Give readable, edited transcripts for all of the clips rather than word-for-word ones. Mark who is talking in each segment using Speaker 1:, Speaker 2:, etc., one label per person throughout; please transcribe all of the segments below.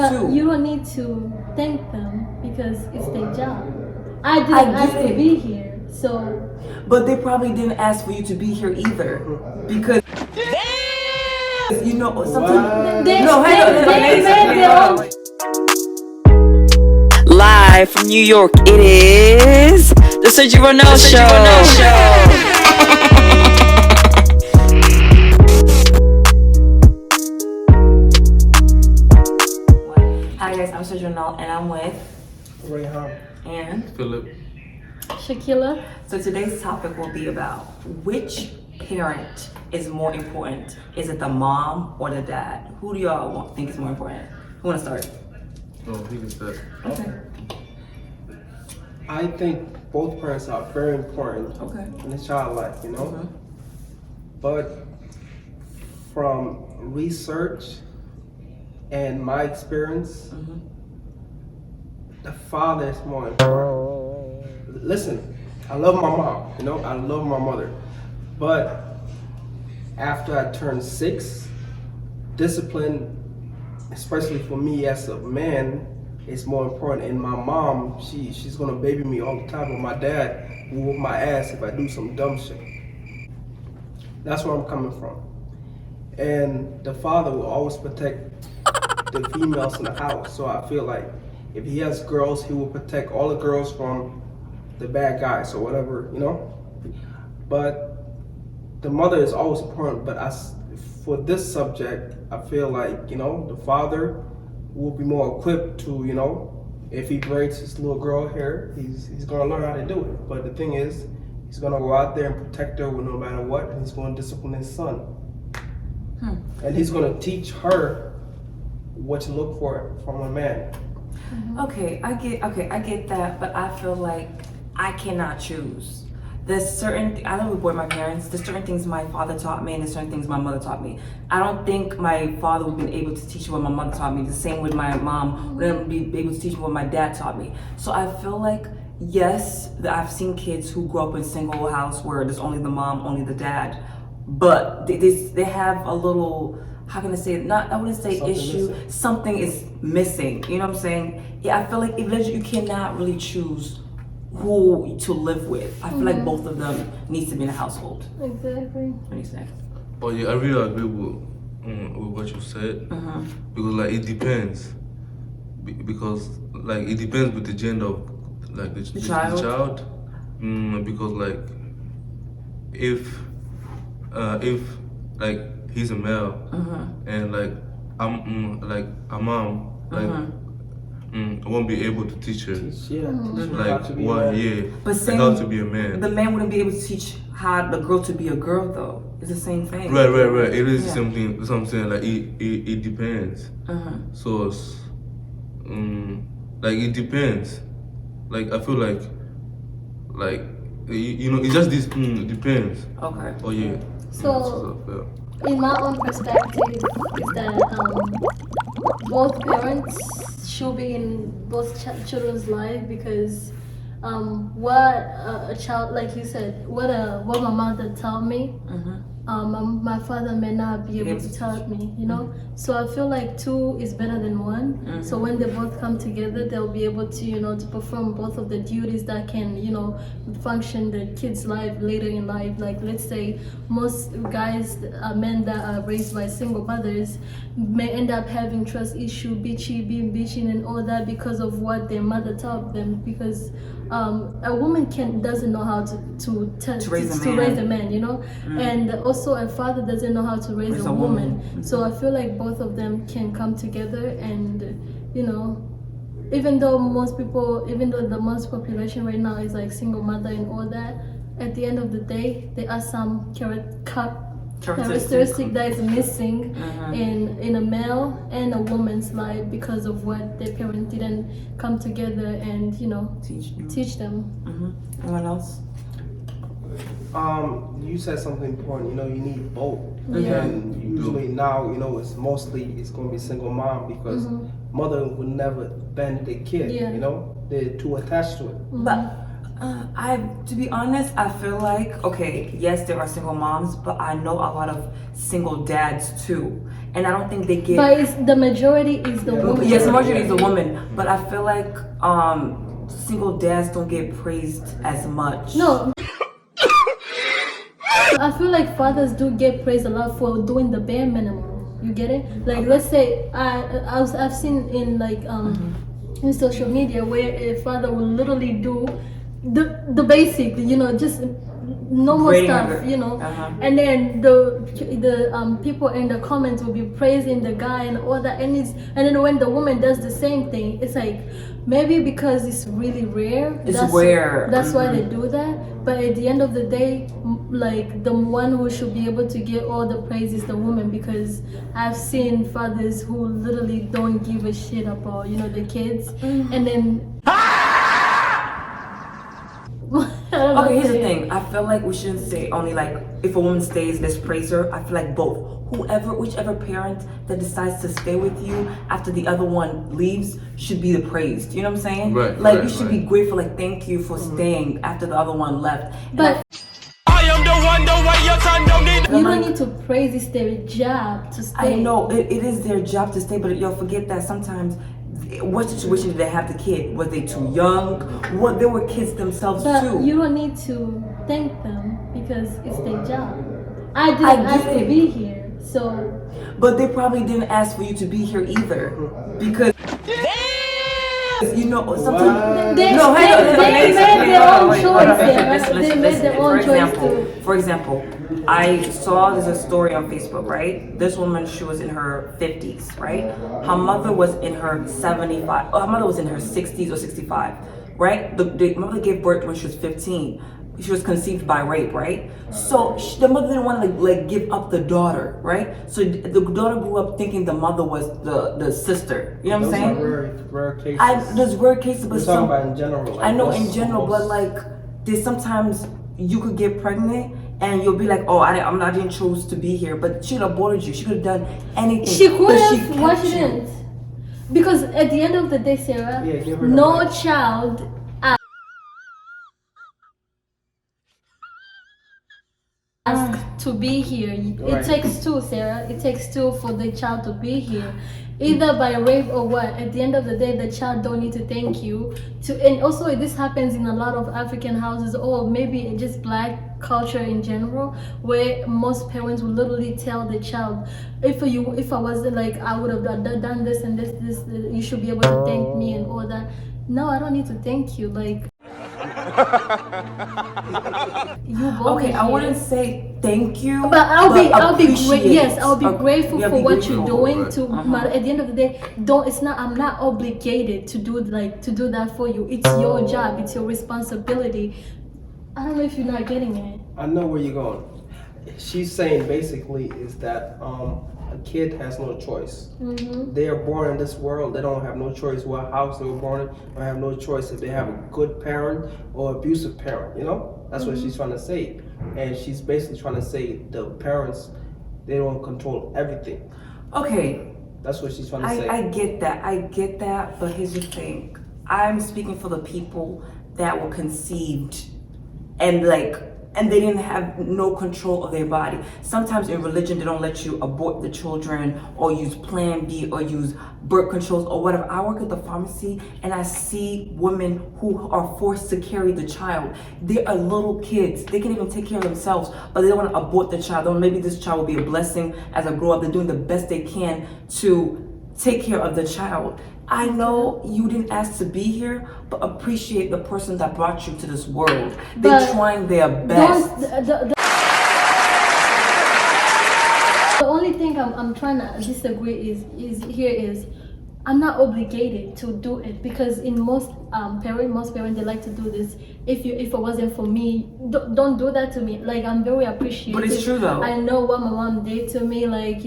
Speaker 1: You don't need to thank them because it's their job. I didn't ask to be here, so.
Speaker 2: But they probably didn't ask for you to be here either, because you know sometimes.
Speaker 1: They made their own.
Speaker 3: Live from New York, it is the Sargie Rhonel Show.
Speaker 2: Hi guys, I'm Sargie Rhonel and I'm with
Speaker 4: Rayhan
Speaker 2: and
Speaker 4: Philip.
Speaker 1: Shakila.
Speaker 2: So today's topic will be about which parent is more important. Is it the mom or the dad? Who do y'all think is more important? Who want to start?
Speaker 4: Oh, he can start.
Speaker 2: Okay.
Speaker 4: I think both parents are very important in a child's life, you know.
Speaker 2: Mhm.
Speaker 4: But from research and my experience, the father is more important. Listen, I love my mom, you know, I love my mother. But after I turned 6, discipline, especially for me as a man, is more important. And my mom, she's gonna baby me all the time, but my dad will whoop my ass if I do some dumb shit. That's where I'm coming from. And the father will always protect the females in the house. So I feel like if he has girls, he will protect all the girls from the bad guys or whatever, you know? But the mother is always important, but for this subject, I feel like, you know, the father will be more equipped to, you know, if he braids his little girl hair, he's gonna learn how to do it. But the thing is, he's gonna go out there and protect her no matter what, and he's gonna discipline his son. And he's gonna teach her what to look for from a man.
Speaker 2: Okay, I get that, but I feel like I cannot choose. There's certain, I live with my parents, there's certain things my father taught me and there's certain things my mother taught me. I don't think my father would have been able to teach me what my mother taught me. The same with my mom, wouldn't be able to teach me what my dad taught me. So I feel like, yes, I've seen kids who grew up in a single house where there's only the mom, only the dad, but they have a little, how can I say it? Not, I wouldn't say
Speaker 4: Something
Speaker 2: issue,
Speaker 4: missing.
Speaker 2: something is missing, you know what I'm saying? Yeah, I feel like eventually you cannot really choose who to live with. I feel like both of them needs to be in a household.
Speaker 1: Exactly.
Speaker 2: What do you say?
Speaker 4: Oh yeah, I really agree with what you said, because like it depends, because like it depends with the gender of like the child. Because like if like he's a male and like I'm like a mom won't be able to teach her like one year
Speaker 2: But
Speaker 4: like how to be a man.
Speaker 2: the man wouldn't be able to teach how the girl to be a girl though. It's the same thing.
Speaker 4: Right. It is something like it depends. So it's, like it depends. Like I feel like you know it just depends.
Speaker 2: Okay.
Speaker 4: Oh yeah.
Speaker 1: So, in my own perspective, is that both parents should be in both children's life because what a child, like you said, what my mother taught me, my father may not be able to tell me, you know. So I feel like 2 is better than 1. So when they both come together, they'll be able to, you know, to perform both of the duties that can, you know, function the kid's life later in life. Like let's say most guys, men that are raised by single mothers, may end up having trust issue, being bitching and all that because of what their mother taught them. Because a woman doesn't know how to raise a man, you know, and also a father doesn't know how to raise a woman. So I feel like both of them can come together, and you know, even though the most population right now is like single mother and all that, at the end of the day, there are some characteristic that is missing in a male and a woman's life because of what their parents didn't come together and, you know, teach them.
Speaker 2: Anyone else?
Speaker 4: You said something important. You know, you need both.
Speaker 1: Yeah.
Speaker 4: And usually now, you know, it's gonna be single mom because mother would never abandon their kid.
Speaker 1: Yeah.
Speaker 4: You know, they're too attached to it.
Speaker 2: But To be honest, I feel like, okay, yes, there are single moms, but I know a lot of single dads too. And I don't think they get.
Speaker 1: But the majority is the woman.
Speaker 2: Yes, the majority is the woman. But I feel like single dads don't get praised as much.
Speaker 1: No. I feel like fathers do get praised a lot for doing the bare minimum. You get it? Like, let's say I've seen in like in social media where a father will literally do the basic, just normal
Speaker 2: Grading
Speaker 1: stuff,
Speaker 2: under.
Speaker 1: and then the people in the comments will be praising the guy and all that, and then when the woman does the same thing, it's like maybe because it's really rare.
Speaker 2: It's rare.
Speaker 1: That's why they do that. But at the end of the day, like the one who should be able to get all the praise is the woman, because I've seen fathers who literally don't give a shit about the kids, and then.
Speaker 2: Okay, here's the thing. I feel like we shouldn't say only like if a woman stays, let's praise her. I feel like both. Whichever parent that decides to stay with you after the other one leaves should be the praised. You know what I'm saying?
Speaker 5: Right.
Speaker 2: Like you should be grateful. Like thank you for staying after the other one left.
Speaker 1: But
Speaker 5: I am the one, the way your son don't need.
Speaker 1: you don't need to praise. It's their job to stay.
Speaker 2: I know it is their job to stay, but you'll forget that sometimes. What situation did they have the kid? Was they too young? What they were kids themselves
Speaker 1: But
Speaker 2: too.
Speaker 1: you don't need to thank them because it's their job. I didn't ask to be here, so.
Speaker 2: But they probably didn't ask for you to be here either, because sometimes
Speaker 1: They made their own choice. They made their own choice too.
Speaker 2: For example, I saw there's a story on Facebook, right? This woman, she was in her 50s, right? Her mother was in her 75. Her mother was in her 60s or 65, right? The mother gave birth when she was 15. She was conceived by rape, right? So the mother didn't want to like give up the daughter, right? So the daughter grew up thinking the mother was the sister. You know what I'm saying?
Speaker 4: Those are rare cases.
Speaker 2: There's rare cases, but
Speaker 4: We're talking about in general. Like
Speaker 2: I know
Speaker 4: most-
Speaker 2: in general, but like there's sometimes you could get pregnant and you'll be like, oh, I didn't choose to be here, but she could have aborted you. She could have done anything.
Speaker 1: She could
Speaker 2: but
Speaker 1: have. Why
Speaker 2: kept
Speaker 1: she
Speaker 2: you.
Speaker 1: didn't? Because at the end of the day, Sarah,
Speaker 4: Yeah, give her the
Speaker 1: no
Speaker 4: mic.
Speaker 1: child asked to be here. It
Speaker 4: Right.
Speaker 1: takes two, Sarah. It takes two for the child to be here, either by rape or what. At the end of the day, the child don't need to thank you. And also this happens in a lot of African houses, or maybe just Black culture in general, where most parents will literally tell the child, if I wasn't like, I would have done this and this, you should be able to thank me and all that. No, I don't need to thank you. Like. You
Speaker 2: Okay, I wouldn't say thank you,
Speaker 1: but I'll be
Speaker 2: appreciate.
Speaker 1: yes, I'll be grateful
Speaker 2: Yeah,
Speaker 1: for
Speaker 2: be
Speaker 1: what you're
Speaker 2: grateful.
Speaker 1: doing.
Speaker 5: Right.
Speaker 1: But at the end of the day, I'm not obligated to do that for you. It's your job. It's your responsibility. I don't know if you're not getting it.
Speaker 4: I know where you're going. She's saying basically is that a kid has no choice.
Speaker 1: Mm-hmm.
Speaker 4: They are born in this world. They don't have no choice what house they were born in. Or have no choice if they have a good parent or abusive parent. That's what she's trying to say. And she's basically trying to say the parents, they don't control everything.
Speaker 2: Okay,
Speaker 4: That's what she's trying to say.
Speaker 2: I get that, but here's the thing. I'm speaking for the people that were conceived and they didn't have no control of their body. Sometimes in religion, they don't let you abort the children or use Plan B or use birth controls or whatever. I work at the pharmacy and I see women who are forced to carry the child. They are little kids. They can even take care of themselves, but they don't want to abort the child. Maybe this child will be a blessing as I grow up. They're doing the best they can to take care of the child. I know you didn't ask to be here, but appreciate the person that brought you to this world. They're
Speaker 1: But
Speaker 2: trying their best.
Speaker 1: The only thing I'm trying to disagree is I'm not obligated to do it, because in most parents they like to do this. If it wasn't for me, don't do that to me. Like, I'm very appreciative.
Speaker 2: But it's true though.
Speaker 1: I know what my mom did to me. Like,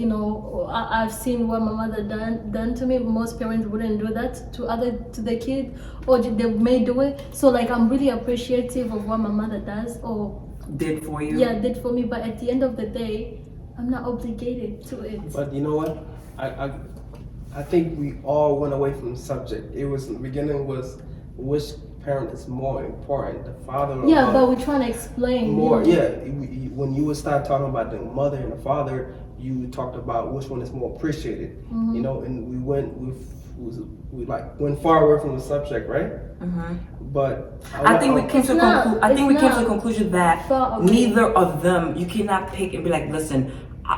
Speaker 1: I've seen what my mother done to me. Most parents wouldn't do that to their kid, or they may do it. So like, I'm really appreciative of what my mother does or
Speaker 2: Did for you?
Speaker 1: did for me. But at the end of the day, I'm not obligated to it.
Speaker 4: But you know what? I think we all went away from the subject. It was the beginning was which parent is more important. The father or
Speaker 1: Yeah,
Speaker 4: mother,
Speaker 1: but we're trying to explain.
Speaker 4: more.
Speaker 1: you know.
Speaker 4: Yeah, when you would start talking about the mother and the father, you talked about which one is more appreciated.
Speaker 1: Mm-hmm.
Speaker 4: You know, and we went far away from the subject, right? But
Speaker 2: I think we came to the conclusion that
Speaker 1: Far away.
Speaker 2: neither of them, you cannot pick and be like, listen,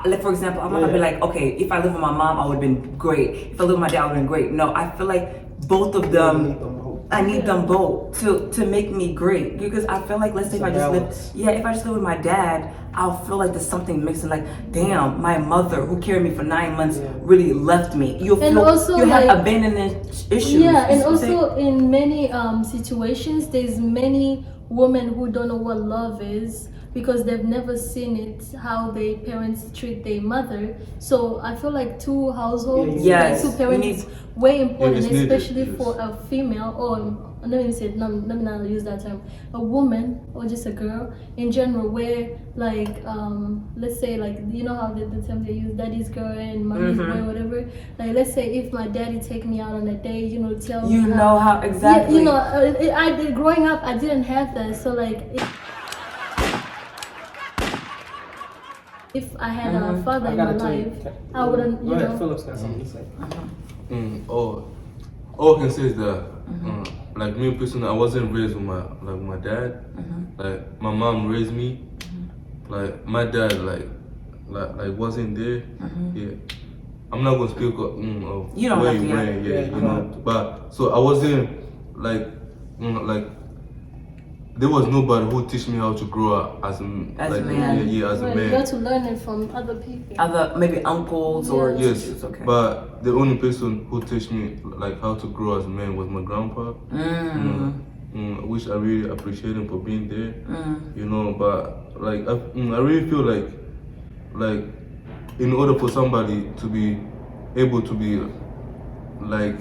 Speaker 2: like for example, I'm not gonna be like, okay, if I live with my mom, I would have been great. If I live with my dad, I would have been great. No, I feel like both of them, I need them both to make me great. Because I feel like, let's say if I just live with my dad, I'll feel like there's something missing. Like, damn, my mother who carried me for 9 months really left me. You'll
Speaker 1: And
Speaker 2: feel
Speaker 1: also,
Speaker 2: you have
Speaker 1: like,
Speaker 2: abandonment issues.
Speaker 1: Yeah, and
Speaker 2: You see what I'm saying?
Speaker 1: also in many situations, there's many women who don't know what love is because they've never seen it, how their parents treat their mother. So I feel like two households,
Speaker 2: Yes,
Speaker 1: two parents is way important,
Speaker 6: it's needed,
Speaker 1: especially
Speaker 6: yes.
Speaker 1: for a female, or let me not use that term, a woman or just a girl in general, where like let's say, like, you know how the term they use, daddy's girl and mommy's boy, whatever. Like, let's say if my daddy take me out on a date, you know, tell
Speaker 2: You
Speaker 1: me
Speaker 2: know how exactly.
Speaker 1: Yeah, you know, I did growing up, I didn't have that. So like, if I had a father in my life, I wouldn't,
Speaker 4: Go
Speaker 1: you
Speaker 4: ahead,
Speaker 1: know.
Speaker 4: Phillips got something to say.
Speaker 6: All I can say is that, like me personally, I wasn't raised with my dad. Like my mom raised me. Like my dad, like wasn't there. Yeah, I'm not gonna speak of
Speaker 2: You don't
Speaker 6: where
Speaker 2: have
Speaker 6: he
Speaker 2: to,
Speaker 6: went.
Speaker 2: yeah.
Speaker 6: Yeah, you know. But so I wasn't like there was nobody who teach me how to grow up as a man.
Speaker 2: As a
Speaker 6: Yeah, as a
Speaker 1: Right,
Speaker 6: man.
Speaker 1: you got to learn it from other people.
Speaker 2: Other maybe uncles or
Speaker 6: Yes,
Speaker 2: teachers, okay.
Speaker 6: but the only person who teach me like how to grow as a man was my grandpa. Which I really appreciate him for being there. You know, but like I really feel like in order for somebody to be able to be like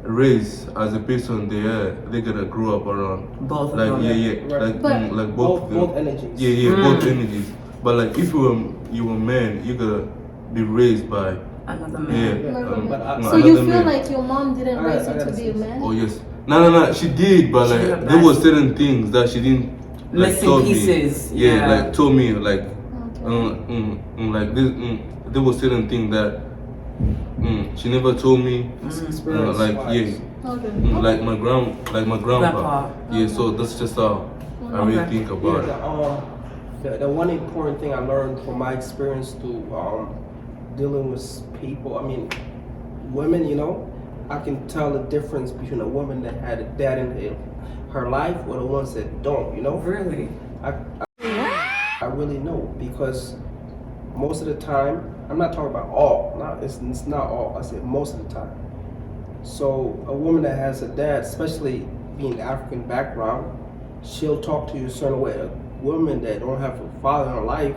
Speaker 6: raised as a person they gotta grow up around.
Speaker 2: Both of
Speaker 6: Like
Speaker 2: them.
Speaker 6: like
Speaker 1: But-
Speaker 6: like both of them.
Speaker 4: Both energies.
Speaker 6: Yeah, both energies. But like if you were a man, you gotta be raised by
Speaker 2: Another man.
Speaker 1: So you
Speaker 6: another
Speaker 1: feel
Speaker 6: man.
Speaker 1: like your mom didn't
Speaker 4: I
Speaker 1: raise you
Speaker 4: gotta
Speaker 1: to be a
Speaker 4: say
Speaker 1: man?
Speaker 6: Oh yes. No, she did, but
Speaker 2: She
Speaker 6: like
Speaker 2: did her
Speaker 6: there was
Speaker 2: best.
Speaker 6: certain things that she didn't like
Speaker 2: Missing
Speaker 6: told
Speaker 2: pieces,
Speaker 6: me. Yeah,
Speaker 2: yeah.
Speaker 6: like told me like
Speaker 1: Okay.
Speaker 6: like this there was certain things that she never told me.
Speaker 4: Experience
Speaker 6: Like
Speaker 4: wise.
Speaker 1: Okay.
Speaker 6: like my grandpa.
Speaker 2: Grandpa.
Speaker 6: Yeah, so that's just how I really
Speaker 2: Okay.
Speaker 6: think about it.
Speaker 4: The one important thing I learned from my experience to dealing with people, I mean, women, you know, I can tell the difference between a woman that had a dad in her life or the ones that don't, you know?
Speaker 2: Really?
Speaker 4: I really know, because most of the time, I'm not talking about all, it's not all, I said most of the time. So a woman that has a dad, especially being African background, she'll talk to you a certain way. A woman that don't have a father in her life,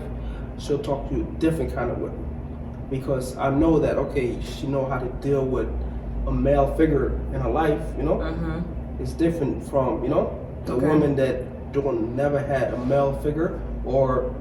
Speaker 4: she'll talk to you a different kind of way. Because I know that, okay, she know how to deal with a male figure in her life, you know? It's different from, you know, a woman that never had a male figure or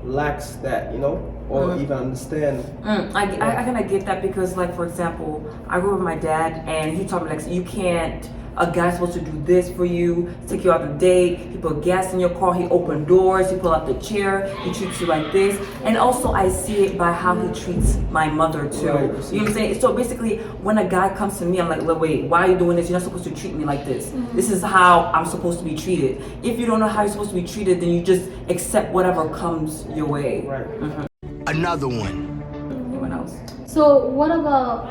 Speaker 4: lacks that, you know, or even understand.
Speaker 2: I kind of get that because, like, for example, I grew up with my dad and he taught me, like, you can't, a guy's supposed to do this for you, take you out on a date, he put gas in your car, he opened doors, he pull out the chair, he treats you like this. And also I see it by how he treats my mother too.
Speaker 4: Right.
Speaker 2: You know what I'm saying? So basically, when a guy comes to me, I'm like, wait, why are you doing this? You're not supposed to treat me like this. This is how I'm supposed to be treated. If you don't know how you're supposed to be treated, then you just accept whatever comes your way.
Speaker 4: Right.
Speaker 5: Another one.
Speaker 2: Anyone else?
Speaker 1: So what about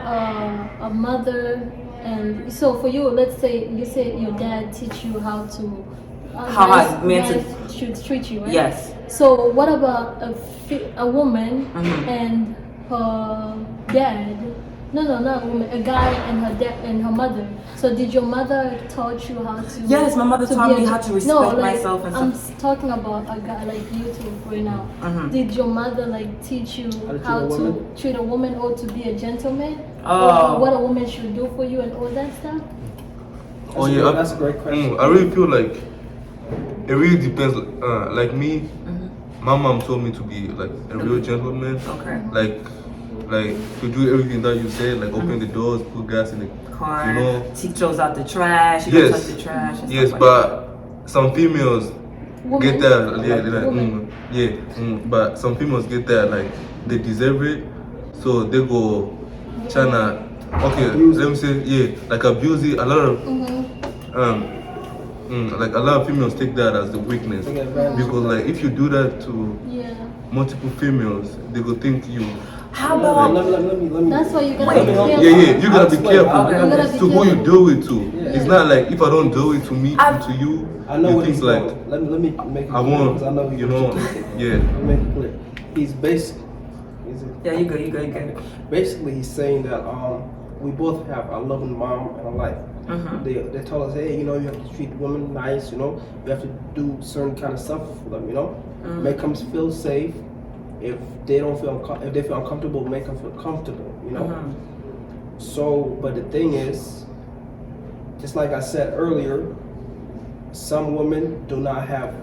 Speaker 1: a mother? And so for you, let's say you say your dad teach you how to
Speaker 2: How
Speaker 1: guys-
Speaker 2: I meant
Speaker 1: guys should treat you, right?
Speaker 2: Yes.
Speaker 1: So what about a woman
Speaker 2: Mhm.
Speaker 1: and her dad? No, not a woman. A guy and her dad and her mother. So did your mother taught you how to?
Speaker 2: Yes, my mother taught
Speaker 1: be
Speaker 2: me
Speaker 1: a-
Speaker 2: how to respect myself and
Speaker 1: I'm
Speaker 2: stuff.
Speaker 1: talking about a guy like you two right now.
Speaker 2: Mhm.
Speaker 1: Did your mother like teach you
Speaker 4: How to treat
Speaker 1: how
Speaker 4: a
Speaker 1: to
Speaker 4: woman?
Speaker 1: treat a woman or to be a gentleman?
Speaker 2: Oh.
Speaker 1: Or what a woman should do for you and all that stuff?
Speaker 4: That's a great question.
Speaker 6: I really feel like it really depends. Like me, my mom told me to be like a real gentleman.
Speaker 2: Okay.
Speaker 6: Like like to do everything that you said, like open the doors, put gas in the
Speaker 2: car.
Speaker 6: you know.
Speaker 2: He throws out the trash. You don't touch the trash. And
Speaker 6: Yes,
Speaker 2: stuff like
Speaker 6: but some females get that. Yeah, they're like, but some females get that like they deserve it, so they go China. Okay, let me say like abuse it. A lot of like a lot of females take that as the weakness because like if you do that to multiple females, they go think you.
Speaker 2: How about?
Speaker 4: Let me.
Speaker 1: That's why you gotta be careful.
Speaker 6: You gotta be careful
Speaker 2: Okay.
Speaker 6: to who you do it to. It's not like if I don't do it to me, to you.
Speaker 4: I know
Speaker 6: you
Speaker 4: what
Speaker 6: think
Speaker 4: he's
Speaker 6: like
Speaker 4: going. Let me make it
Speaker 6: I
Speaker 4: clear,
Speaker 6: want,
Speaker 4: 'cause I know
Speaker 6: you know, yeah.
Speaker 4: Let me make it clear. He's basically.
Speaker 2: Yeah, you good.
Speaker 4: Basically, he's saying that we both have a loving mom and a life. They tell us, hey, you know, you have to treat women nice, you know, you have to do certain kind of stuff for them, you know, make them feel safe. If they don't feel if they feel uncomfortable, make them feel comfortable, you know. So, but the thing is, just like I said earlier, some women do not have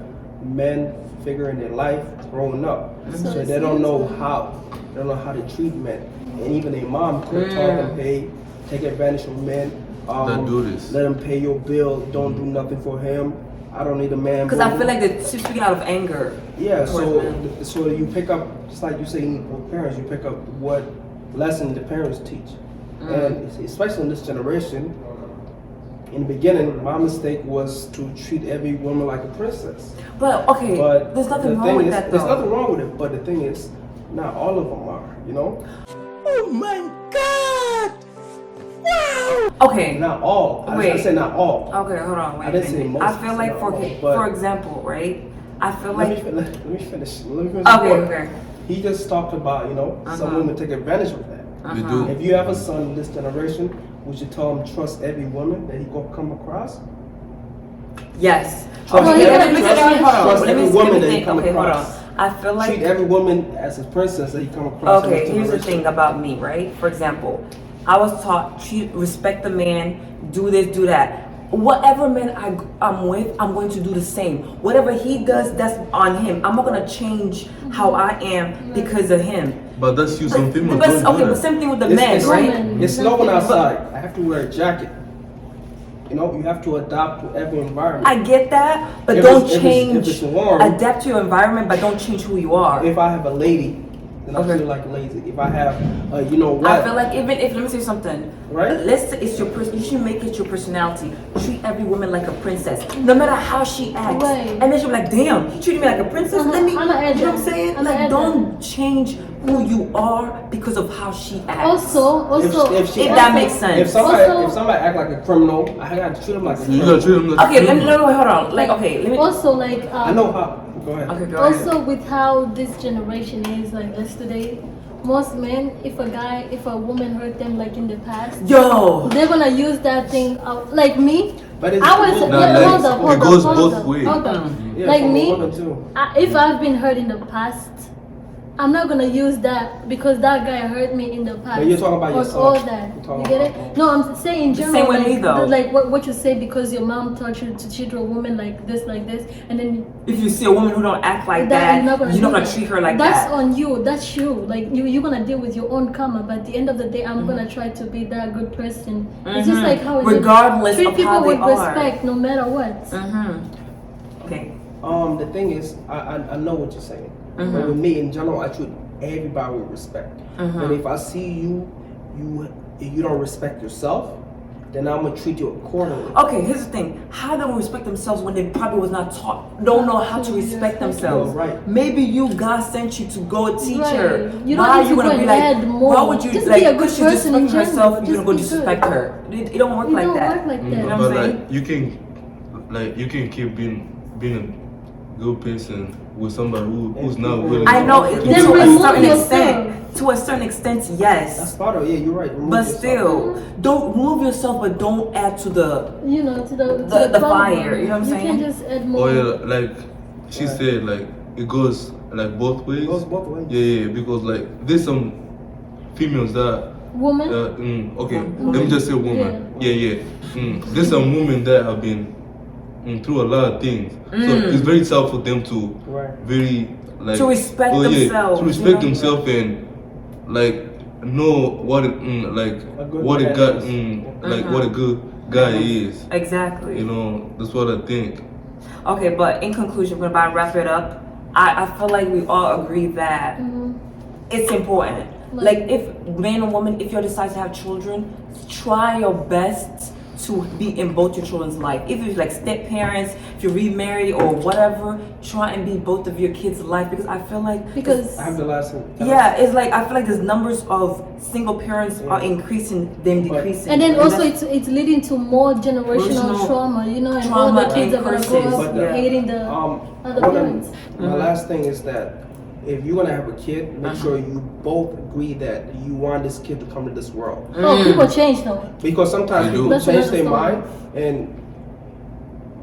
Speaker 4: men figure in their life growing up, so they don't know how to treat men, and even a mom could tell them, hey, take advantage of men.
Speaker 6: Don't do this.
Speaker 4: Let him pay your bill. Don't do nothing for him. I don't need a man.
Speaker 2: Because I feel like they're speaking out of anger.
Speaker 4: Yeah,
Speaker 2: towards men.
Speaker 4: so you pick up, just like you say, with parents, you pick up what lesson the parents teach, and especially in this generation. In the beginning, my mistake was to treat every woman like a princess.
Speaker 2: But okay,
Speaker 4: But
Speaker 2: there's nothing
Speaker 4: the
Speaker 2: wrong
Speaker 4: thing
Speaker 2: with
Speaker 4: is,
Speaker 2: that though.
Speaker 4: There's nothing wrong with it, but the thing is, not all of them are. You know.
Speaker 5: Oh my God!
Speaker 2: Okay.
Speaker 4: Not all. I
Speaker 2: Wait.
Speaker 4: said not all.
Speaker 2: Okay, hold on. Wait
Speaker 4: I
Speaker 2: a
Speaker 4: didn't say
Speaker 2: minute.
Speaker 4: most,
Speaker 2: I feel like
Speaker 4: not all, but-
Speaker 2: for example, right? I feel
Speaker 4: Let
Speaker 2: like
Speaker 4: me finish. Let me finish.
Speaker 2: okay,
Speaker 4: the point.
Speaker 2: okay.
Speaker 4: He just talked about, you know, some women take advantage of that.
Speaker 6: They do.
Speaker 4: If you have a son in this generation, would you tell him trust every woman that he gonna come across?
Speaker 2: Yes.
Speaker 4: Trust
Speaker 2: Okay,
Speaker 4: every-
Speaker 2: hold on.
Speaker 4: trust
Speaker 2: Let me
Speaker 4: every
Speaker 2: let
Speaker 4: woman
Speaker 2: me
Speaker 4: that you
Speaker 2: think.
Speaker 4: come
Speaker 2: Okay, hold on.
Speaker 4: across.
Speaker 2: I feel like
Speaker 4: Treat every woman as a princess that you come across. in
Speaker 2: okay.
Speaker 4: this
Speaker 2: Here's the
Speaker 4: generation.
Speaker 2: thing about me, right? For example, I was taught respect the man, do this, do that. Whatever man I'm with, I'm going to do the same. Whatever he does, that's on him. I'm not gonna change how I am because of him.
Speaker 6: But that's you. Some females
Speaker 2: But
Speaker 6: don't do
Speaker 2: okay, but
Speaker 6: that.
Speaker 2: same thing with the
Speaker 4: It's-
Speaker 2: men,
Speaker 4: it's-
Speaker 2: right?
Speaker 4: It's snowing outside. I have to wear a jacket. You know, you have to adapt to every environment.
Speaker 2: I get that, but
Speaker 4: If
Speaker 2: don't
Speaker 4: it's- if
Speaker 2: change.
Speaker 4: it's warm-
Speaker 2: Adapt to your environment, but don't change who you are.
Speaker 4: If I have a lady, then I
Speaker 2: Okay.
Speaker 4: feel like lazy. If I have, you know what?
Speaker 2: I feel like even if let me say something,
Speaker 4: Right?
Speaker 2: Let's say it's your person. You should make it your personality. Treat every woman like a princess, no matter how she acts.
Speaker 1: Right.
Speaker 2: And then she'll be like, "Damn, you treating me like a princess." Let me.
Speaker 1: I'ma add
Speaker 2: You know what I'm
Speaker 1: that.
Speaker 2: saying?
Speaker 1: I'ma
Speaker 2: Like,
Speaker 1: add
Speaker 2: don't change who you are because of how she acts.
Speaker 1: Also,
Speaker 2: if that makes sense.
Speaker 4: If somebody
Speaker 1: Also-
Speaker 4: act like a criminal, I gotta treat him like a
Speaker 6: You
Speaker 4: criminal.
Speaker 6: gotta treat them like
Speaker 2: Okay, let me hold on. Like, okay, let me.
Speaker 1: also like
Speaker 4: I know how. Go ahead.
Speaker 2: Okay, go ahead.
Speaker 1: also with how this generation is like us today, most men, if a woman hurt them like in the past,
Speaker 2: Yo.
Speaker 1: they're gonna use that thing out. Like me,
Speaker 4: But it's
Speaker 1: I was
Speaker 4: cool.
Speaker 6: Nah,
Speaker 1: yeah,
Speaker 6: like,
Speaker 1: hold up,
Speaker 6: it
Speaker 1: hold
Speaker 6: goes
Speaker 1: up, hold
Speaker 6: both
Speaker 1: up,
Speaker 6: ways.
Speaker 1: hold up.
Speaker 4: Yeah,
Speaker 1: Like
Speaker 4: from a
Speaker 1: me,
Speaker 4: woman too.
Speaker 1: if I've been hurt in the past, I'm not gonna use that because that guy hurt me in the past.
Speaker 4: But you're talking about
Speaker 1: or
Speaker 4: yourself.
Speaker 1: all
Speaker 4: You're
Speaker 1: that.
Speaker 4: talking
Speaker 1: You get it?
Speaker 4: about-
Speaker 1: No, I'm saying in
Speaker 2: The
Speaker 1: general.
Speaker 2: same with
Speaker 1: like,
Speaker 2: me, though.
Speaker 1: Like what you say because your mom taught you to treat a woman like this, and then
Speaker 2: If you see a woman who don't act like that,
Speaker 1: you're not gonna,
Speaker 2: you're not
Speaker 1: do
Speaker 2: gonna
Speaker 1: that.
Speaker 2: treat her like
Speaker 1: that's
Speaker 2: that.
Speaker 1: on you. That's you. Like you're gonna deal with your own karma. But at the end of the day, I'm gonna try to be that good person. It's just like how it is.
Speaker 2: Regardless
Speaker 1: treat
Speaker 2: of
Speaker 1: people
Speaker 2: how they
Speaker 1: with
Speaker 2: are.
Speaker 1: respect, no matter what.
Speaker 2: Okay.
Speaker 4: The thing is, I know what you're saying. But with me in general, I treat everybody with respect. But if I see you don't respect yourself, then I'm gonna treat you accordingly.
Speaker 2: Okay, here's the thing. How they will respect themselves when they probably was not taught, don't know how to respect themselves.
Speaker 4: You're right.
Speaker 2: Maybe you, God sent you to go teach
Speaker 1: Right.
Speaker 2: her.
Speaker 1: You don't
Speaker 2: Why
Speaker 1: need to
Speaker 2: gonna
Speaker 1: go
Speaker 2: be
Speaker 1: and
Speaker 2: like,
Speaker 1: add more.
Speaker 2: why would you
Speaker 1: Just
Speaker 2: like,
Speaker 1: be a good
Speaker 2: because she's
Speaker 1: person in
Speaker 2: disrespecting herself,
Speaker 1: general.
Speaker 2: you're gonna go
Speaker 1: Just be
Speaker 2: disrespect
Speaker 1: good.
Speaker 2: her. It don't work
Speaker 1: It
Speaker 2: like
Speaker 1: don't
Speaker 2: that.
Speaker 1: work like that.
Speaker 2: You know what
Speaker 6: But
Speaker 2: I'm saying?
Speaker 6: like you can keep being a good person with somebody who's not willing.
Speaker 2: I know it,
Speaker 1: Then
Speaker 2: to a
Speaker 1: remove
Speaker 2: certain
Speaker 1: yourself.
Speaker 2: extent. To a certain extent,
Speaker 4: That's
Speaker 2: yes.
Speaker 4: part of it. Yeah, you're right. Remove
Speaker 2: But
Speaker 4: yourself.
Speaker 2: still, don't remove yourself, but don't add to the.
Speaker 1: You know, to the
Speaker 2: The
Speaker 1: problem.
Speaker 2: fire, you know what I'm saying?
Speaker 1: You can just add more.
Speaker 6: Oh yeah, like she said, like it goes like both ways.
Speaker 4: It goes both ways.
Speaker 6: Yeah, because like there's some females that
Speaker 1: Woman.
Speaker 6: okay, let me just say woman. Yeah. There's some women that have been through a lot of things, so it's very tough for them to
Speaker 4: Right.
Speaker 6: very like
Speaker 2: To respect
Speaker 6: to
Speaker 2: themselves,
Speaker 6: respect
Speaker 2: you know?
Speaker 6: themselves and like know what it, like
Speaker 4: A good
Speaker 6: what a
Speaker 4: man
Speaker 6: guy
Speaker 4: is.
Speaker 6: like what a good guy is.
Speaker 2: Exactly.
Speaker 6: You know, that's what I think.
Speaker 2: Okay, but in conclusion, we're about to wrap it up. I feel like we all agree that it's important. Like if man or woman, if you decide to have children, try your best to be in both your children's life. If you're like step parents, if you're remarried or whatever, try and be both of your kids' life, because I feel like
Speaker 1: Because
Speaker 4: I have the last one.
Speaker 2: yeah, it's like I feel like there's numbers of single parents are increasing than decreasing.
Speaker 1: and then also
Speaker 2: that's-
Speaker 1: it's leading to more generational
Speaker 2: Generational
Speaker 1: trauma, you know, and all
Speaker 2: trauma
Speaker 1: the kids
Speaker 2: and
Speaker 1: are gonna
Speaker 2: curses,
Speaker 1: grow up
Speaker 2: yeah.
Speaker 1: hating the other parents.
Speaker 4: My last thing is that if you're gonna have a kid, make sure you both agree that you want this kid to come to this world.
Speaker 1: Oh, people change though.
Speaker 4: Because sometimes
Speaker 6: They do.
Speaker 4: people
Speaker 1: That's
Speaker 4: change
Speaker 1: another
Speaker 4: their
Speaker 1: story.
Speaker 4: mind, and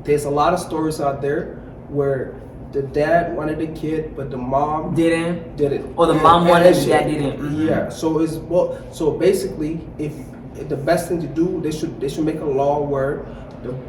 Speaker 4: there's a lot of stories out there where the dad wanted a kid, but the mom
Speaker 2: didn't.
Speaker 4: didn't.
Speaker 2: Or the mom wanted
Speaker 4: and
Speaker 2: it, the dad didn't. Mhm.
Speaker 4: Yeah. So it's well. So basically, if the best thing to do, they should make a law where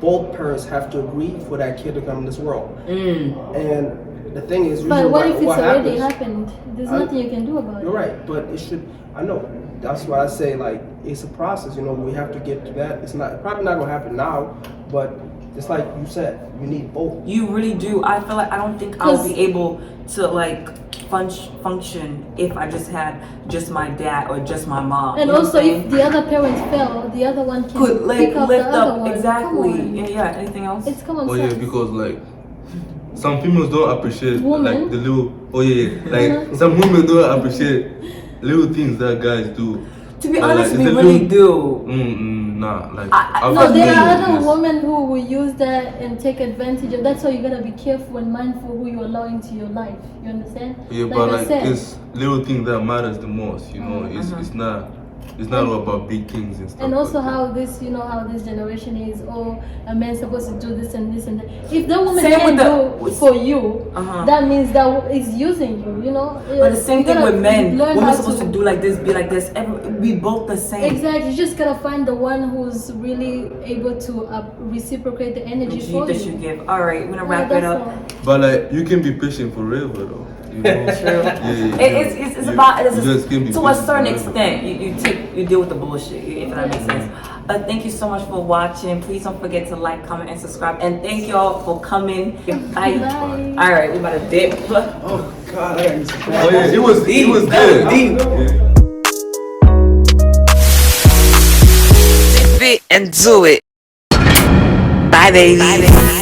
Speaker 4: both parents have to agree for that kid to come to this world. And the thing is,
Speaker 1: But
Speaker 4: usually
Speaker 1: what if it's already
Speaker 4: happens-
Speaker 1: happened? There's
Speaker 4: I-
Speaker 1: nothing you can do about it.
Speaker 4: You're right, but it should. I know. That's why I say like it's a process. You know, we have to get to that. It's not probably not gonna happen now, but it's like you said, you need both.
Speaker 2: You really do. I feel like I don't think I'll
Speaker 1: 'Cause-
Speaker 2: be able to like function if I just had just my dad or just my mom.
Speaker 1: And
Speaker 2: You know
Speaker 1: also,
Speaker 2: what I'm
Speaker 1: if
Speaker 2: saying?
Speaker 1: the other parent fell, the other one can
Speaker 2: Could like
Speaker 1: pick up
Speaker 2: lift
Speaker 1: the other
Speaker 2: up
Speaker 1: one.
Speaker 2: exactly.
Speaker 1: Come on.
Speaker 2: And yeah. Anything else?
Speaker 1: It's common
Speaker 6: Oh yeah,
Speaker 1: sense.
Speaker 6: because like some females don't appreciate
Speaker 1: Woman.
Speaker 6: like the little. Oh yeah, like some women don't appreciate little things that guys do.
Speaker 2: To be
Speaker 6: Like,
Speaker 2: honest,
Speaker 6: it's
Speaker 2: we
Speaker 6: a
Speaker 2: really
Speaker 6: little-
Speaker 2: do.
Speaker 6: Nah, like
Speaker 2: I-
Speaker 1: No,
Speaker 6: I've
Speaker 1: there are
Speaker 6: seen
Speaker 1: other
Speaker 6: this.
Speaker 1: women who will use that and take advantage of. That's why you gotta be careful and mindful who you allow into your life. You understand?
Speaker 6: Yeah, but
Speaker 1: I
Speaker 6: like
Speaker 1: said,
Speaker 6: it's little things that matters the most. You know, it's not all about big things and stuff.
Speaker 1: and also
Speaker 6: like that.
Speaker 1: how this, you know, how this generation is. Oh, a man's supposed to do this and this and that. If the woman
Speaker 2: Same
Speaker 1: can
Speaker 2: with
Speaker 1: do for you, that means that is using you. You know.
Speaker 2: But the same
Speaker 1: You
Speaker 2: thing
Speaker 1: gotta
Speaker 2: with men.
Speaker 1: learn
Speaker 2: Women
Speaker 1: how
Speaker 2: supposed to do like this, be like this. We both the same.
Speaker 1: Exactly. You just gotta find the one who's really able to reciprocate the energy for
Speaker 2: That you
Speaker 1: you.
Speaker 2: give. All right, we're gonna wrap it
Speaker 1: That's
Speaker 2: up.
Speaker 1: all.
Speaker 6: But like you can be patient forever though. You know?
Speaker 2: True. It's
Speaker 6: you-
Speaker 2: about
Speaker 6: you just can't be
Speaker 2: to a
Speaker 6: patient
Speaker 2: certain
Speaker 6: forever.
Speaker 2: extent. You deal with the bullshit, if that makes sense. But thank you so much for watching. Please don't forget to like, comment, and subscribe. And thank y'all for coming. Bye.
Speaker 1: Bye.
Speaker 2: All right, we about to dip.
Speaker 4: Oh God, I gotta use some
Speaker 6: Oh yeah, it was good.
Speaker 2: Deep.
Speaker 6: Yeah.
Speaker 3: Dip it and do it. Bye, baby.